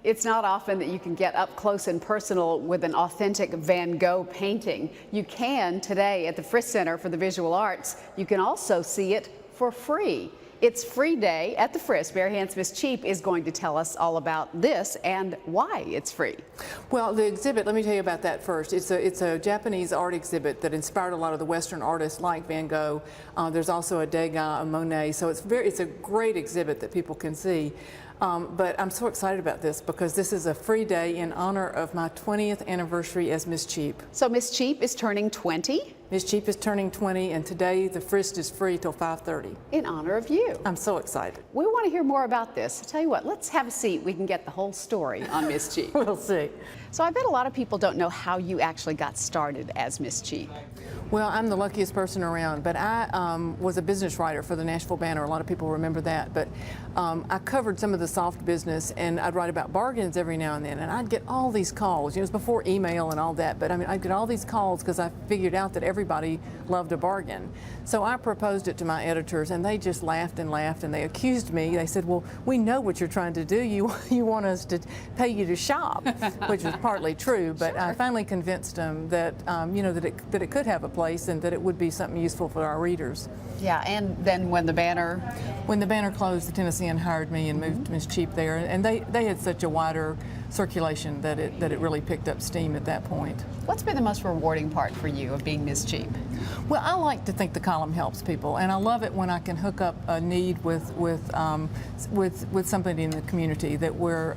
It's not often that you can get up close and personal with an authentic Van Gogh painting. You can today at the Frist Center for the Visual Arts. You can also see it for free. It's free day at the Frist. Mary Hance, Miss Cheap is going to tell us all about this and why it's free. Well, the exhibit, let me tell you about that first. It's a Japanese art exhibit that inspired a lot of the Western artists like Van Gogh. There's also a Degas, a Monet, so it's a great exhibit that people can see. But I'm so excited about this because this is a free day in honor of my 20th anniversary as Miss Cheap. So Miss Cheap is turning 20? Miss Cheap is turning 20, and today the Frist is free till 5:30. In honor of you. I'm so excited. We want to hear more about this. Tell you what, let's have a seat. We can get the whole story on Miss Cheap. We'll see. So I bet a lot of people don't know how you actually got started as Miss Cheap. Well, I'm the luckiest person around, but I was a business writer for the Nashville Banner. A lot of people remember that, but I covered some of the soft business, and I'd write about bargains every now and then, and I'd get all these calls. It was before email and all that, but I mean, I'd get all these calls because I figured out that everybody loved a bargain. So I proposed it to my editors, and they just laughed and laughed, and they accused me. They said, well, we know what you're trying to do. You want us to pay you to shop, which was partly true, but Sure. I finally convinced them that, you know, that it could have a place and that it would be something useful for our readers. Yeah, and then when the Banner... When the Banner closed, the Tennessean hired me and moved Miss Cheap there, and they had such a wider circulation that it really picked up steam at that point. What's been the most rewarding part for you of being Miss Cheap? Well, I like to think the column helps people, and I love it when I can hook up a need with somebody in the community that we're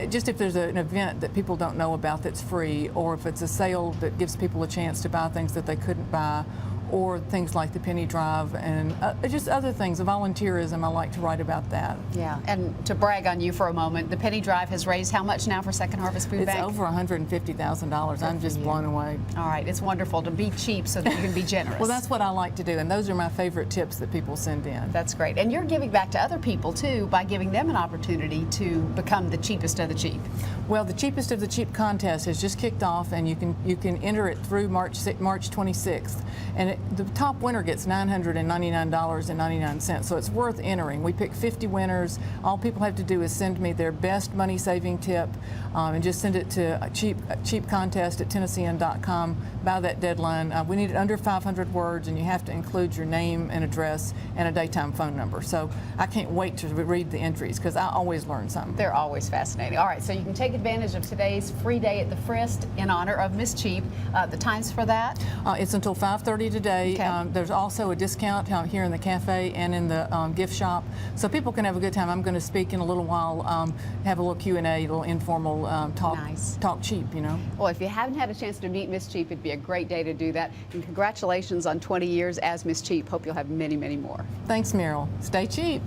just if there's an event that people don't know about that's free, or if it's a sale that gives people a chance to buy things that they couldn't buy, or things like the penny drive and just other things, volunteerism, I like to write about that. Yeah, and to brag on you for a moment, the penny drive has raised how much now for Second Harvest Food Bank? It's over $150,000. I'm just blown away. All right, it's wonderful to be cheap so that you can be generous. Well, that's what I like to do, and those are my favorite tips that people send in. That's great. And you're giving back to other people, too, by giving them an opportunity to become the cheapest of the cheap. Well, the Cheapest of the Cheap contest has just kicked off, and you can enter it through March 26th. And the top winner gets $999.99, so it's worth entering. We pick 50 winners. All people have to do is send me their best money-saving tip, and just send it to cheapcontest@tennessean.com by that deadline. We need it under 500 words, and you have to include your name and address and a daytime phone number. So I can't wait to read the entries because I always learn something. They're always fascinating. All right, so you can take advantage of today's free day at the Frist in honor of Miss Cheap. The times for that? It's until 5:30 today. Okay. There's also a discount here in the cafe and in the gift shop, so people can have a good time. I'm going to speak in a little while, have a little Q&A, a little informal talk, Nice. Talk cheap, you know. Well, if you haven't had a chance to meet Miss Cheap, it'd be a great day to do that. And congratulations on 20 years as Miss Cheap. Hope you'll have many, many more. Thanks, Meryl. Stay cheap.